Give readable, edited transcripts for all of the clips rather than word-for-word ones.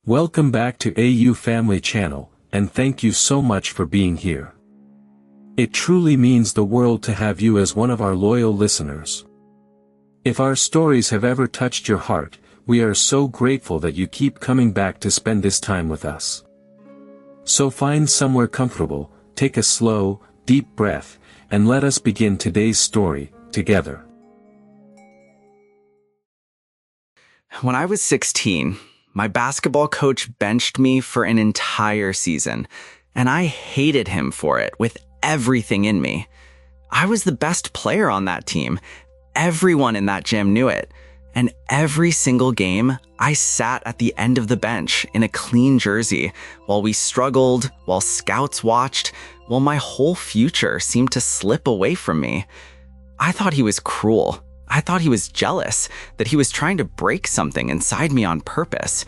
Welcome back to AU Family Channel, and thank you so much for being here. It truly means the world to have you as one of our loyal listeners. If our stories have ever touched your heart, we are so grateful that you keep coming back to spend this time with us. So find somewhere comfortable, take a slow, deep breath, and let us begin today's story, together. When I was 16, my basketball coach benched me for an entire season, and I hated him for it with everything in me. I was the best player on that team. Everyone in that gym knew it. And every single game, I sat at the end of the bench in a clean jersey while we struggled, while scouts watched, while my whole future seemed to slip away from me. I thought he was cruel. I thought he was jealous, that he was trying to break something inside me on purpose.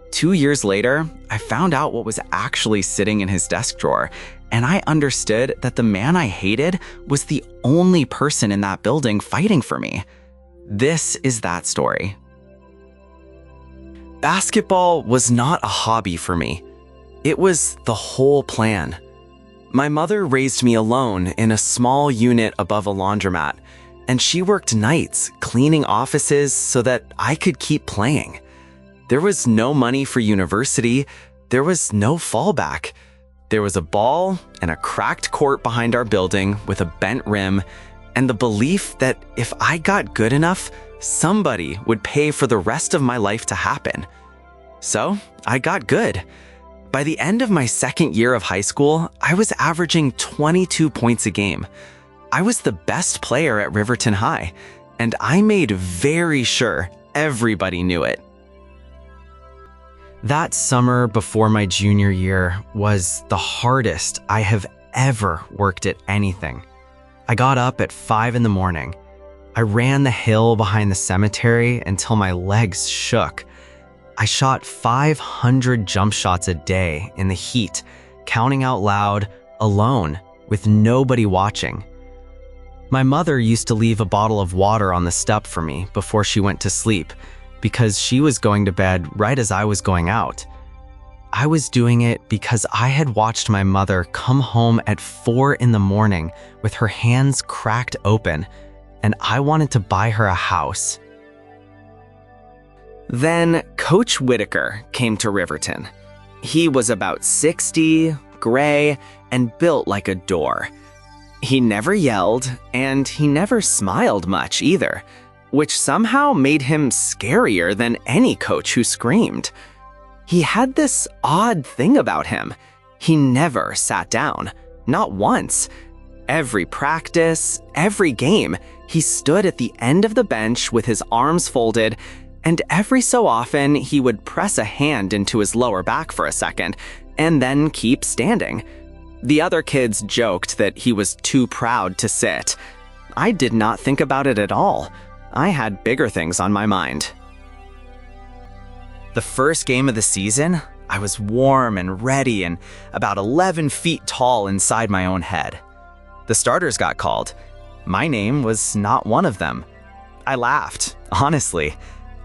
2 years later, I found out what was actually sitting in his desk drawer, and I understood that the man I hated was the only person in that building fighting for me. This is that story. Basketball was not a hobby for me. It was the whole plan. My mother raised me alone in a small unit above a laundromat, and she worked nights cleaning offices so that I could keep playing. There was no money for university. There was no fallback. There was a ball and a cracked court behind our building with a bent rim, and the belief that if I got good enough, somebody would pay for the rest of my life to happen. So I got good. By the end of my second year of high school, I was averaging 22 points a game. I was the best player at Riverton High, and I made very sure everybody knew it. That summer before my junior year was the hardest I have ever worked at anything. I got up at 5 in the morning. I ran the hill behind the cemetery until my legs shook. I shot 500 jump shots a day in the heat, counting out loud, alone, with nobody watching. My mother used to leave a bottle of water on the step for me before she went to sleep, because she was going to bed right as I was going out. I was doing it because I had watched my mother come home at 4 in the morning with her hands cracked open, and I wanted to buy her a house. Then Coach Whitaker came to Riverton. He was about 60, gray, and built like a door. He never yelled, and he never smiled much either, which somehow made him scarier than any coach who screamed. He had this odd thing about him. He never sat down, not once. Every practice, every game, he stood at the end of the bench with his arms folded, and every so often he would press a hand into his lower back for a second, and then keep standing. The other kids joked that he was too proud to sit. I did not think about it at all. I had bigger things on my mind. The first game of the season, I was warm and ready and about 11 feet tall inside my own head. The starters got called. My name was not one of them. I laughed, honestly.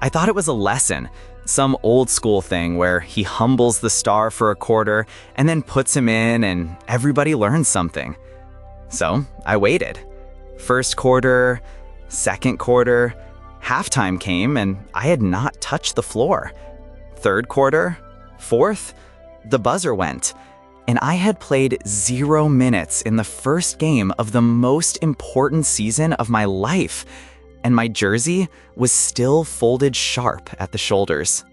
I thought it was a lesson, some old school thing where he humbles the star for a quarter and then puts him in and everybody learns something. So I waited. First quarter, second quarter, halftime came and I had not touched the floor. Third quarter, fourth, the buzzer went, and I had played 0 minutes in the first game of the most important season of my life, and my jersey was still folded sharp at the shoulders.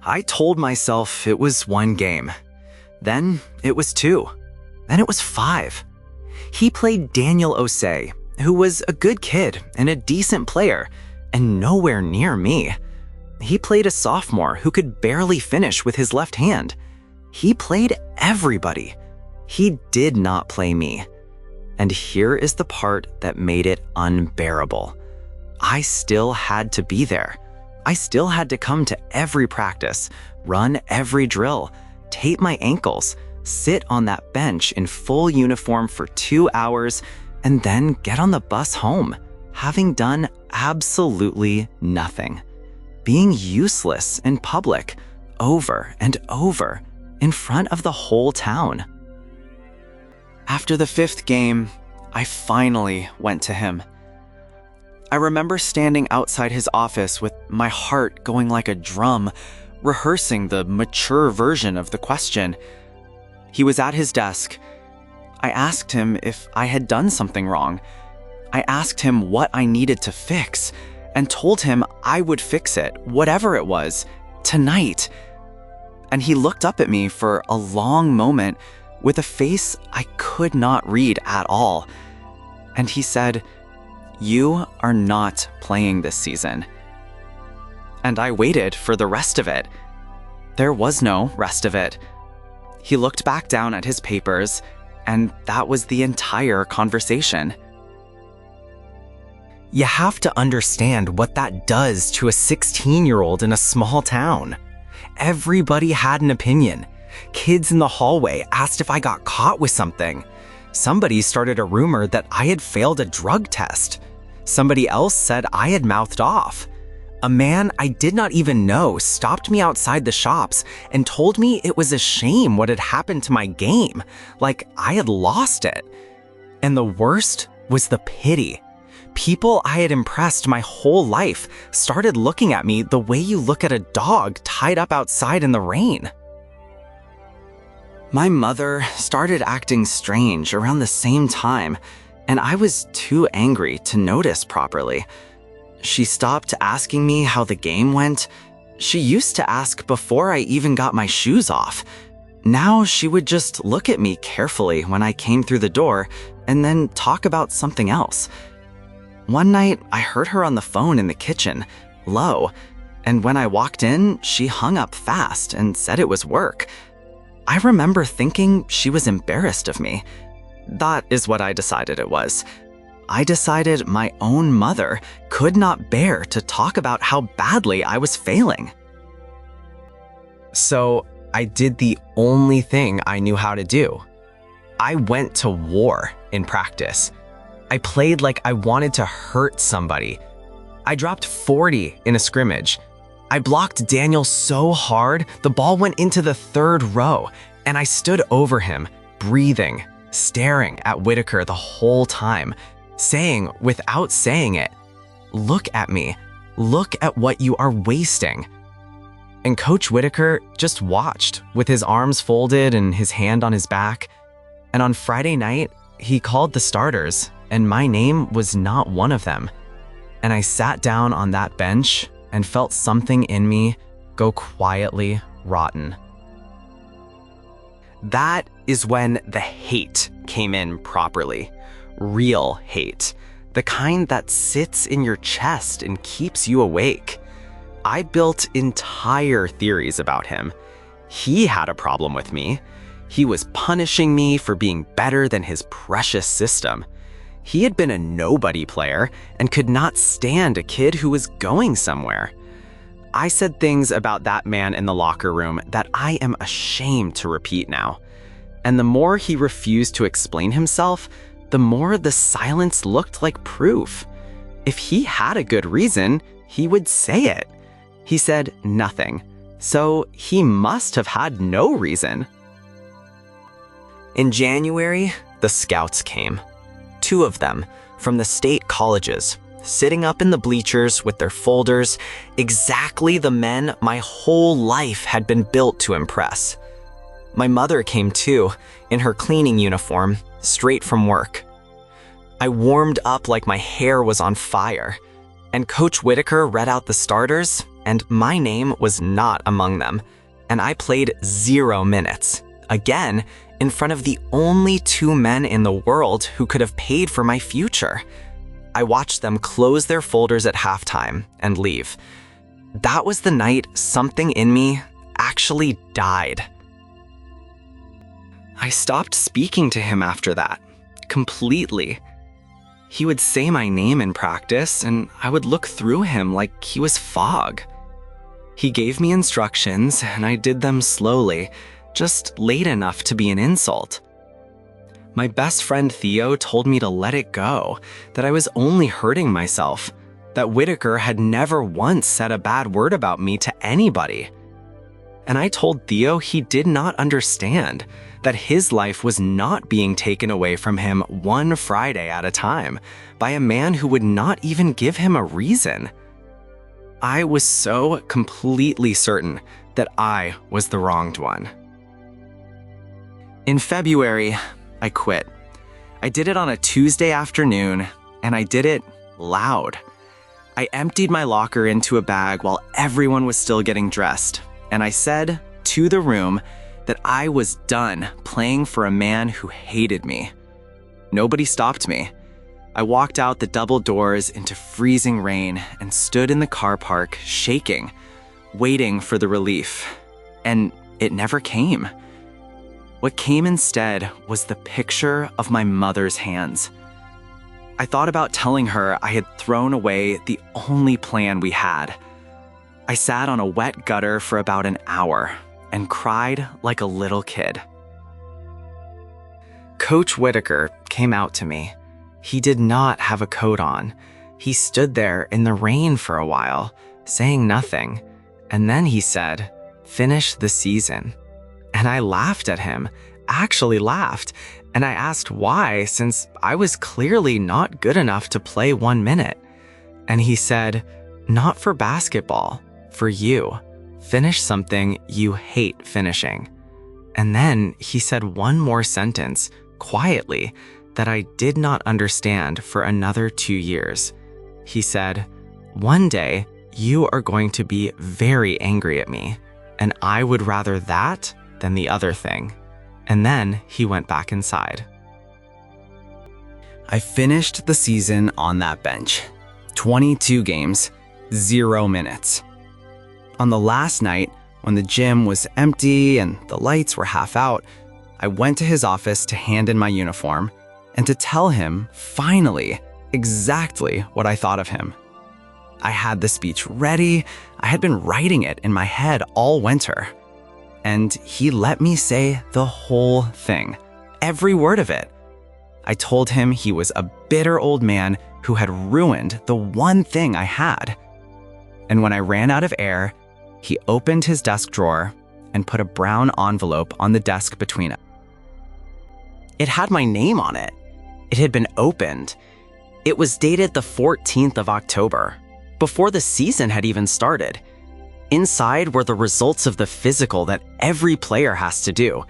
I told myself it was 1 game. Then it was 2. Then it was 5. He played Daniel Osei, who was a good kid and a decent player, and nowhere near me. He played a sophomore who could barely finish with his left hand. He played everybody. He did not play me. And here is the part that made it unbearable. I still had to be there. I still had to come to every practice, run every drill, tape my ankles, sit on that bench in full uniform for 2 hours, and then get on the bus home, having done absolutely nothing. being useless in public, over and over, in front of the whole town. After the 5th game, I finally went to him. I remember standing outside his office with my heart going like a drum, rehearsing the mature version of the question. He was at his desk. I asked him if I had done something wrong. I asked him what I needed to fix, and told him I would fix it, whatever it was, tonight. And he looked up at me for a long moment with a face I could not read at all. And he said, "You are not playing this season." And I waited for the rest of it. There was no rest of it. He looked back down at his papers, and that was the entire conversation. You have to understand what that does to a 16-year-old in a small town. Everybody had an opinion. Kids in the hallway asked if I got caught with something. Somebody started a rumor that I had failed a drug test. Somebody else said I had mouthed off. A man I did not even know stopped me outside the shops and told me it was a shame what had happened to my game, like I had lost it. And the worst was the pity. People I had impressed my whole life started looking at me the way you look at a dog tied up outside in the rain. My mother started acting strange around the same time, and I was too angry to notice properly. She stopped asking me how the game went. She used to ask before I even got my shoes off. Now she would just look at me carefully when I came through the door and then talk about something else. One night, I heard her on the phone in the kitchen, low, and when I walked in, she hung up fast and said it was work. I remember thinking she was embarrassed of me. That is what I decided it was. I decided my own mother could not bear to talk about how badly I was failing. So I did the only thing I knew how to do. I went to war in practice. I played like I wanted to hurt somebody. I dropped 40 in a scrimmage. I blocked Daniel so hard, the ball went into the 3rd row, and I stood over him, breathing, staring at Whitaker the whole time, saying without saying it, "Look at me. Look at what you are wasting." And Coach Whitaker just watched with his arms folded and his hand on his back. And on Friday night, he called the starters, and my name was not one of them. And I sat down on that bench and felt something in me go quietly rotten. That is when the hate came in properly. Real hate. The kind that sits in your chest and keeps you awake. I built entire theories about him. He had a problem with me. He was punishing me for being better than his precious system. He had been a nobody player and could not stand a kid who was going somewhere. I said things about that man in the locker room that I am ashamed to repeat now. And the more he refused to explain himself, the more the silence looked like proof. If he had a good reason, he would say it. He said nothing, so he must have had no reason. In January, the scouts came. 2 of them, from the state colleges, sitting up in the bleachers with their folders, exactly the men my whole life had been built to impress. My mother came too, in her cleaning uniform, straight from work. I warmed up like my hair was on fire, and Coach Whitaker read out the starters, and my name was not among them, and I played 0 minutes, again, in front of the only 2 men in the world who could have paid for my future. I watched them close their folders at halftime and leave. That was the night something in me actually died. I stopped speaking to him after that, completely. He would say my name in practice, and I would look through him like he was fog. He gave me instructions, and I did them slowly, just late enough to be an insult. My best friend Theo told me to let it go, that I was only hurting myself. that Whitaker had never once said a bad word about me to anybody. And I told Theo he did not understand, that his life was not being taken away from him one Friday at a time by a man who would not even give him a reason. I was so completely certain that I was the wronged one. In February, I quit. I did it on a Tuesday afternoon, and I did it loud. I emptied my locker into a bag while everyone was still getting dressed, and I said to the room that I was done playing for a man who hated me. Nobody stopped me. I walked out the double doors into freezing rain and stood in the car park shaking, waiting for the relief. And it never came. What came instead was the picture of my mother's hands. I thought about telling her I had thrown away the only plan we had. I sat on a wet gutter for about an hour and cried like a little kid. Coach Whitaker came out to me. He did not have a coat on. He stood there in the rain for a while, saying nothing, and then he said, "Finish the season." And I laughed at him, actually laughed, and I asked why, since I was clearly not good enough to play 1 minute. And he said, "Not for basketball, for you. Finish something you hate finishing." And then he said one more sentence, quietly, that I did not understand for another 2 years. He said, "One day, you are going to be very angry at me, and I would rather that than the other thing." And then he went back inside. I finished the season on that bench. 22 games, 0 minutes. On the last night, when the gym was empty and the lights were half out, I went to his office to hand in my uniform and to tell him, finally, exactly what I thought of him. I had the speech ready. I had been writing it in my head all winter. And he let me say the whole thing, every word of it. I told him he was a bitter old man who had ruined the one thing I had. And when I ran out of air, he opened his desk drawer and put a brown envelope on the desk between us. It had my name on it. It had been opened. It was dated the 14th of October, before the season had even started. Inside were the results of the physical that every player has to do,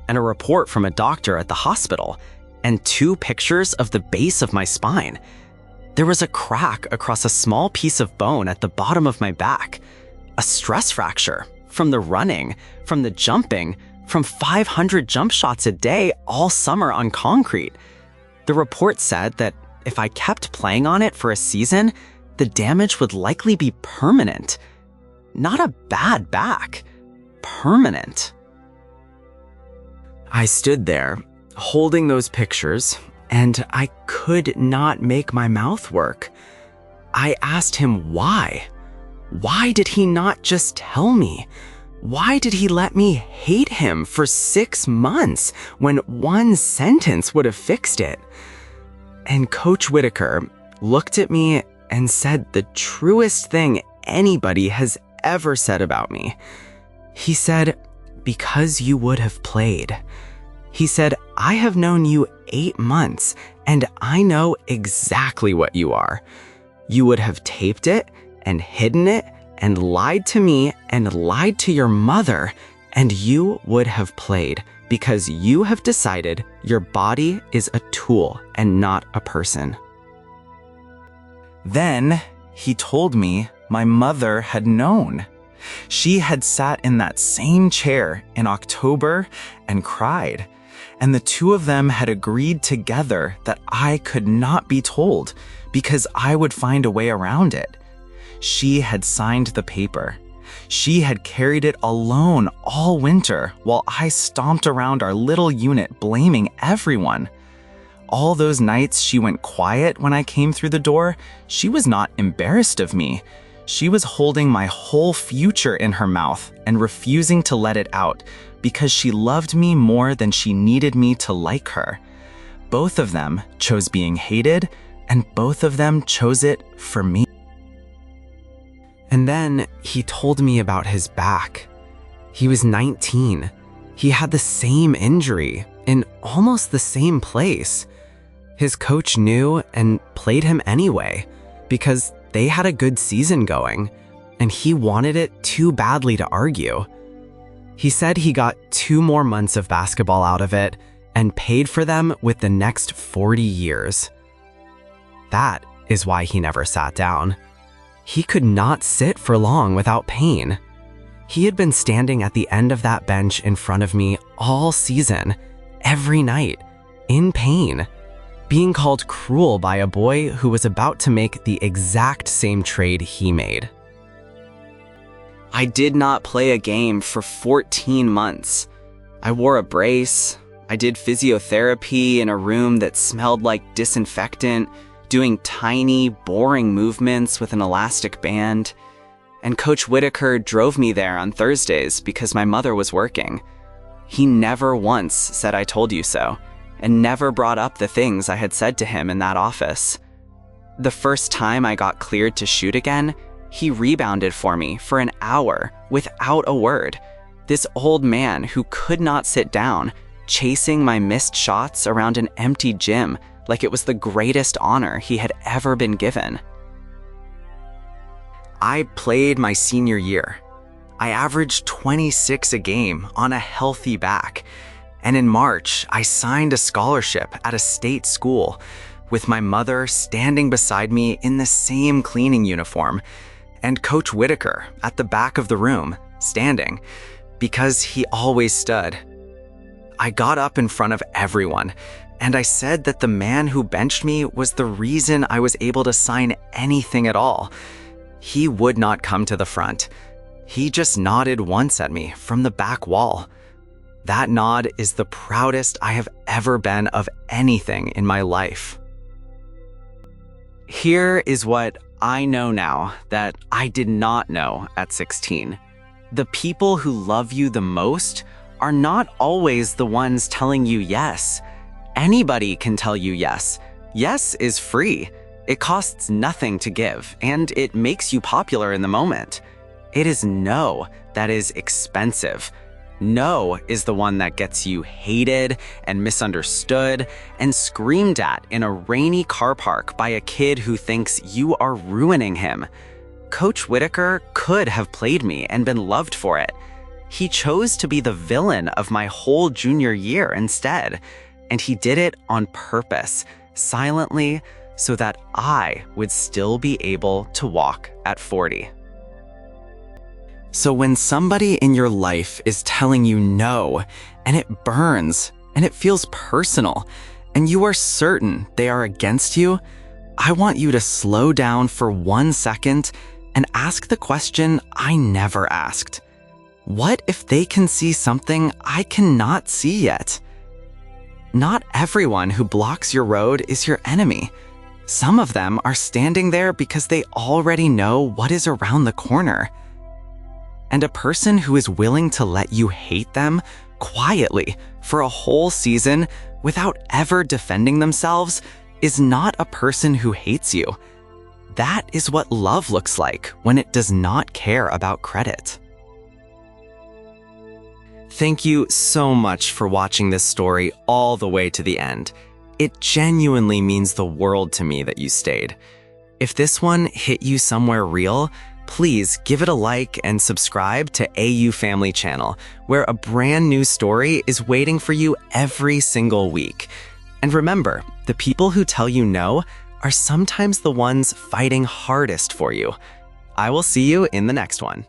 and a report from a doctor at the hospital, and 2 pictures of the base of my spine. There was a crack across a small piece of bone at the bottom of my back, a stress fracture from the running, from the jumping, from 500 jump shots a day all summer on concrete. The report said that if I kept playing on it for a season, the damage would likely be permanent. Not a bad back, permanent. I stood there, holding those pictures, and I could not make my mouth work. I asked him why. Why did he not just tell me? Why did he let me hate him for 6 months when one sentence would have fixed it? And Coach Whitaker looked at me and said the truest thing anybody has ever said about me. He said, "Because you would have played." He said, "I have known you 8 months, and I know exactly what you are. You would have taped it and hidden it and lied to me and lied to your mother, and you would have played because you have decided your body is a tool and not a person." Then he told me my mother had known. She had sat in that same chair in October and cried, and the 2 of them had agreed together that I could not be told because I would find a way around it. She had signed the paper. She had carried it alone all winter while I stomped around our little unit blaming everyone. All those nights she went quiet when I came through the door, she was not embarrassed of me. She was holding my whole future in her mouth and refusing to let it out because she loved me more than she needed me to like her. Both of them chose being hated, and both of them chose it for me. And then he told me about his back. He was 19. He had the same injury in almost the same place. His coach knew and played him anyway because they had a good season going, and he wanted it too badly to argue. He said he got 2 more months of basketball out of it and paid for them with the next 40 years. That is why he never sat down. He could not sit for long without pain. He had been standing at the end of that bench in front of me all season, every night, in pain, being called cruel by a boy who was about to make the exact same trade he made. I did not play a game for 14 months. I wore a brace. I did physiotherapy in a room that smelled like disinfectant, doing tiny, boring movements with an elastic band. And Coach Whitaker drove me there on Thursdays because my mother was working. He never once said I told you so, and never brought up the things I had said to him in that office. The first time I got cleared to shoot again, he rebounded for me for an hour without a word. This old man who could not sit down, chasing my missed shots around an empty gym like it was the greatest honor he had ever been given. I played my senior year. I averaged 26 a game on a healthy back. And in March, I signed a scholarship at a state school with my mother standing beside me in the same cleaning uniform, and Coach Whitaker at the back of the room, standing, because he always stood. I got up in front of everyone, and I said that the man who benched me was the reason I was able to sign anything at all. He would not come to the front. He just nodded once at me from the back wall. That nod is the proudest I have ever been of anything in my life. Here is what I know now that I did not know at 16. The people who love you the most are not always the ones telling you yes. Anybody can tell you yes. Yes is free. It costs nothing to give, and it makes you popular in the moment. It is no that is expensive. No is the one that gets you hated and misunderstood and screamed at in a rainy car park by a kid who thinks you are ruining him. Coach Whitaker could have played me and been loved for it. He chose to be the villain of my whole junior year instead, and he did it on purpose, silently, so that I would still be able to walk at 40. So when somebody in your life is telling you no, and it burns, and it feels personal, and you are certain they are against you, I want you to slow down for 1 second and ask the question I never asked. What if they can see something I cannot see yet? Not everyone who blocks your road is your enemy. Some of them are standing there because they already know what is around the corner. And a person who is willing to let you hate them quietly for a whole season without ever defending themselves is not a person who hates you. That is what love looks like when it does not care about credit. Thank you so much for watching this story all the way to the end. It genuinely means the world to me that you stayed. If this one hit you somewhere real, please give it a like and subscribe to AU Family Channel, where a brand new story is waiting for you every single week. And remember, the people who tell you no are sometimes the ones fighting hardest for you. I will see you in the next one.